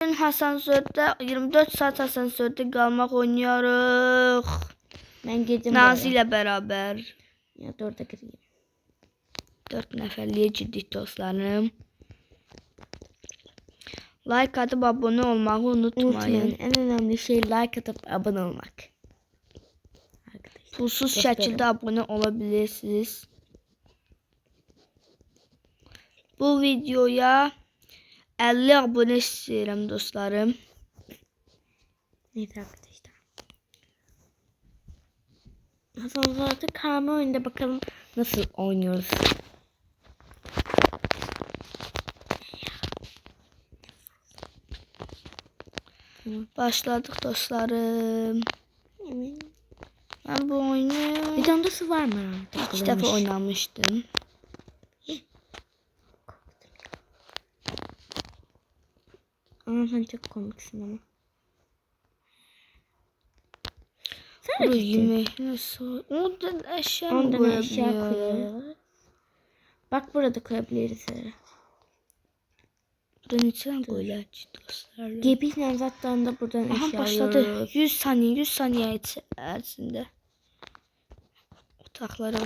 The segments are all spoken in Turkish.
Asansördə 24 saat asansördə qalmaq oynayarıq. Mən gedim. Nazi ilə bərabər. Ya 4'e gireyim. 4 nəfərliyə ciddi dostlarım. Like atıp abone olmağı unutmayın. En önemli şey like atıp abone olmak. Pulsuz şəkildə abone olabilirsiniz. Bu videoya 50 abone istiyorum dostlarım. Neyse arkadaşlar. Sonra artık karma oyunda bakalım nasıl oynuyoruz. Başladık dostlarım. Ben bu oyunu bir damlası var mı? 2 defa oynamıştım. Ama sen çok komiksin ama. Sen de yemek nasıl? Ondan eşya koyuyoruz. Bak burada koyabiliriz. Buradan içine koyuyorlar dostlarım. Gebiyle zaten da buradan eşya başladı. 100 saniye içerisinde. Otaklara.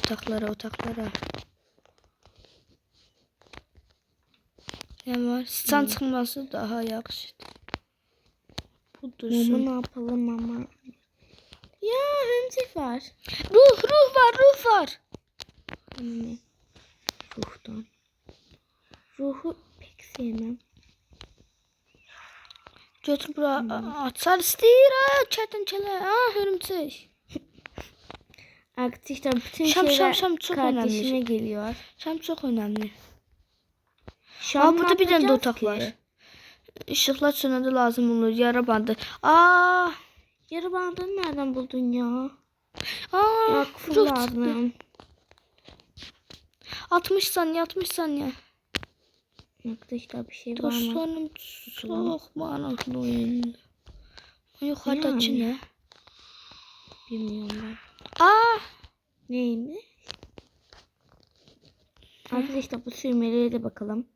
Ne var? Sıçan çıkması daha yaxşıdır. Bu dursun. Mama ne yapalım ama? Ya hemsif var. Ruh var. Ne? Ruhtan. Ruhu pek sevmem. Götür bura açar istəyir. Kertenkele. Hörümçək. Arkadaşlar bütün şeyler Şam çok kardeşime önemli. geliyor. Şam çok önemli. Şam burada bir tane de otak var. Işıklar sönəndə lazım olur. Yara bandı. Yarı bandını nereden buldun ya? Ya Yakıfı lazım. 60 saniye. Arkadaşlar bir şey var mı? Dostlarım çok manaklı oyun. Yukarıdaki ne? Bilmiyorum ben. Neymiş? Arkadaşlar bu sürmelere de bakalım.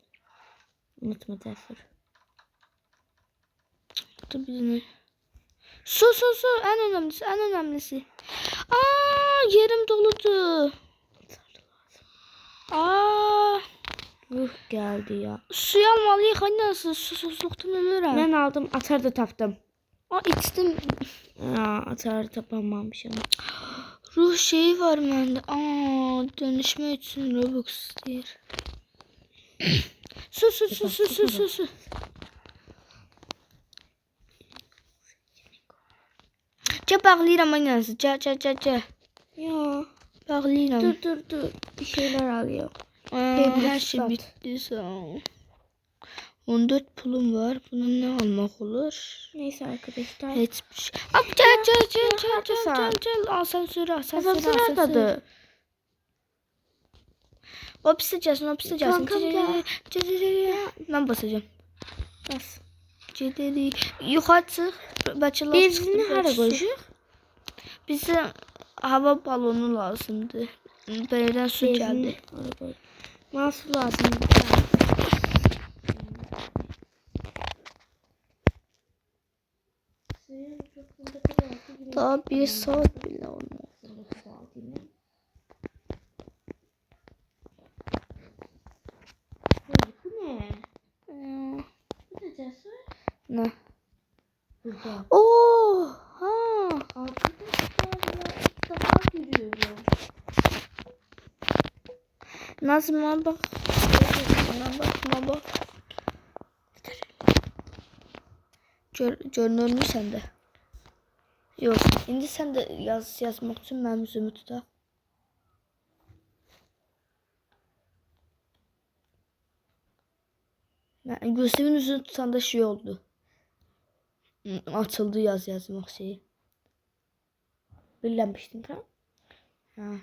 Unutma Tesur. Tabii. Su en önemlisi. Yerim doludu. Ruh geldi ya. Suyu almalıyıq. Hani nasıl? Susuzluktan ölürüm. Ben aldım, atar da taptım. İçtim. Atar tapamamış ama. Ruh şeyi var bende. Dönüşme için Robux istiyor. Su. Bağlayıram aynası. Gel. Ya. Bağlayıram. Dur. Bir şeyler alıyor. Her şey bitti sağ ol. 14 pulum var. Buna ne almak olur? Neyse arkadaşlar. Hiçbir şey. Gel. Asansör. Asansör. O piseceksin. Kankam gel. Ben basacağım. Bas. Yukarı çık. Bacılar Benzini hara koyacak? Bize hava balonu lazımdı. Belirden su geldi. Nasıl lazım? Daha 1 saat bile olmaz. Bu ne? Bu ne Cesur? Ne? Burada. Arkadaşlar ilk defa görüyorum. Nazım'a bak. Bak. Görünür mü sende? Yok. Şimdi sen de yazmak için benim yüzümü tutar. Gözümün yüzünü tutan da şey oldu. Açıldı yazmak şeyi. Birlenmiştin tamam.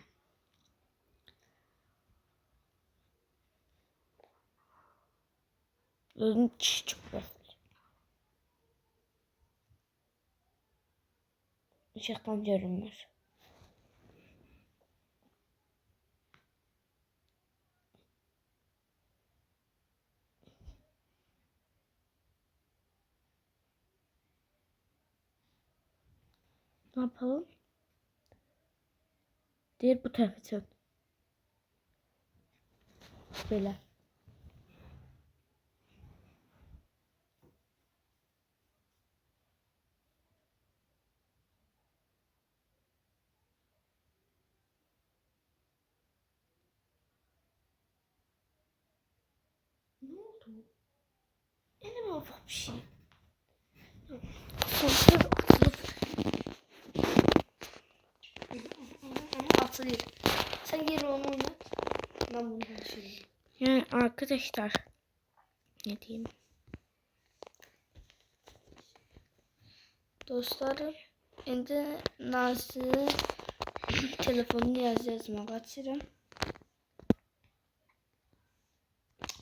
Gözüm çok bastı. Işıktan görünmez. Ne yapalım? Diğer bu tarafa çök. Böyle. Ne oldu? Elime ufak bir şey. Atılır. Sen geri onu oynat. Ben bunu konuşayım. Yani arkadaşlar. Ne diyeyim? Dostlarım, indi Nazlı telefonunu yazmak açırım.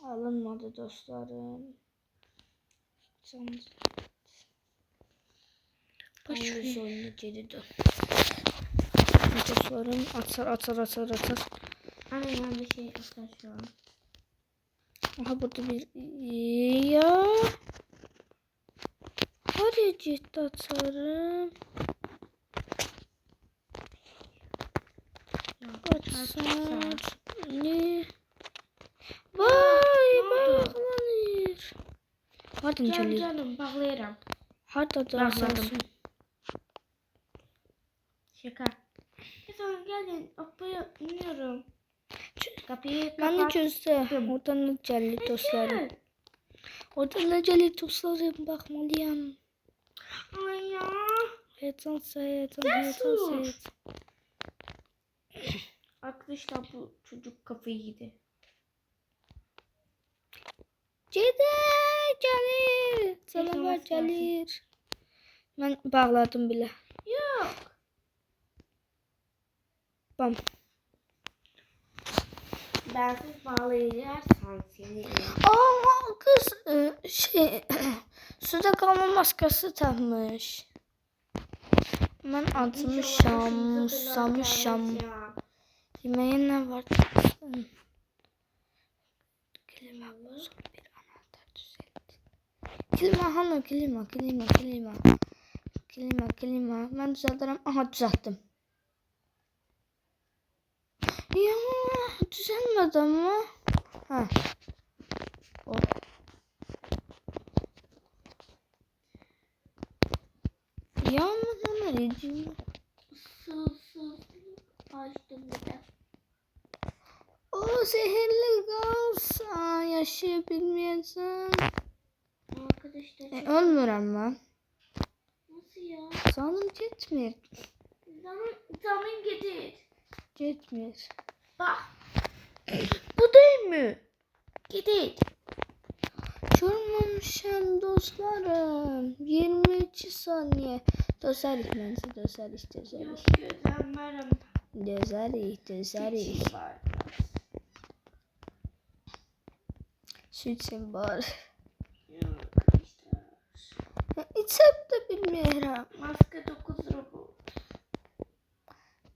Alınmadı dostlarım. Boş ver. Oyunu geri dön. Dostlarım atar. Aynen bir şey atar şu an. Aha burada bir ya. Hadi ciddi atarım. Atar. Ne? Vay bağlanır. Hadi Canım canım. bağlayırım. Hadi Bağladım. atarım. Şaka. Sonra geldin. Hoppaya iniyorum. Kapıyı Ben de kapat. çözdüm. Oradan necəli dostlarım. Gel. Oradan necəli dostlarım bakmalıyım. Ay ya. Heyecan sus. Arkadaşlar bu çocuk kafayı yedi. Gelir. Canavar gelir. Ben bağladım bile. Yok. Bam. Bensiz bağlayacaksan seni. Aa kız suda kalma maskası takmış. Ben atmışam, susamışam. Yemeğe ne var? Klima bozuk bir anahtar düzeltti. Klima hanım, klima. Ben düzeltirim. Aha düzelttim. Ya düzelmedi ama. Ha. Oh. Ya ama sana ne diyeyim? Susuz açtım bir de. O zehirli gaz. Aa, yaşayabilmeyeceğim. Arkadaşlar. Ölmürəm ben. Nasıl ya? Canım gitmir. Zaman getir. Gitmir. Bak. Bu değil mi? Getir. Görmemişim dostlarım. 22 saniye. Dözerik bence dözerik. Yok gözlemlerim. Dözerik. Var. Sütün var. Yok arkadaşlar. İçep de bilmiyorum. Maske 9 robot.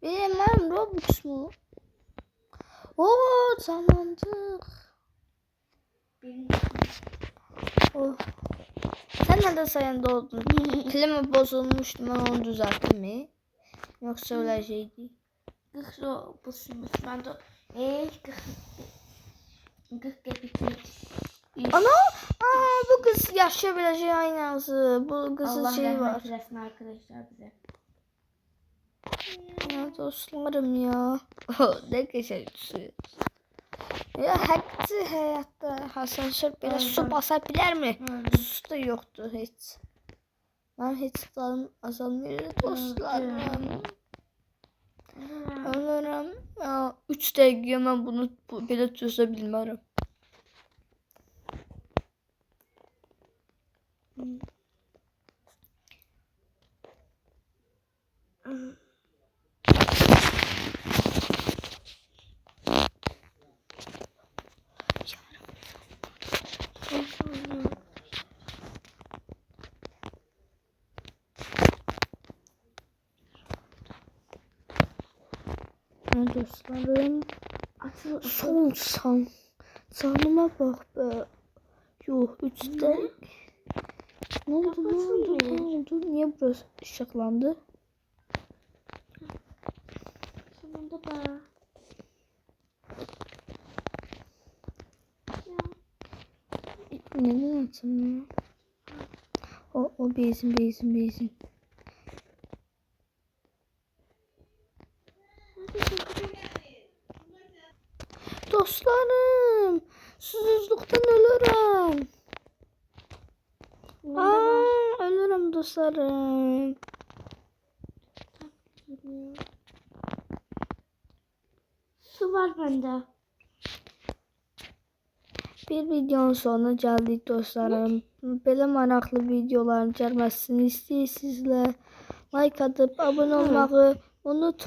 Bilmem Robux mu? Oo canlandık. Oh. Sen neden sayende oldun? Klima bozulmuştu, ben onu düzelttim mi? Yoksa öyle şeydi. 40 robotmuş. Ben de 40 bitmiş. Ana! Aa, bu kız yaşayabileceği aynası. Bu kızın Allah şeyi var. rahmet eylesin arkadaşlar bize. Ya dostlarım ya. Ne güzel su. Ya hakikaten hayatta asansör belə su basa bilər mi? Su da yoktu hiç. Ben hiç tadım azalmıyor dostlarım. Ölürüm. Ya 3 dəqiqə mən bunu belə çözə bilmərəm. Dostlarım. Son canıma bak be. Yok 3'te. Ne oldu? Niye burası ışıklandı? Onda da. Neden açılmıyor? O bezin. Dostlarım, susuzluktan ölürüm. Ölürüm dostlarım. Su var bende. Bir videonun sonuna gəldik dostlarım. Belə maraqlı videoların gəlməsini istəyirsinizsə like atıp abone olmağı unutmayın.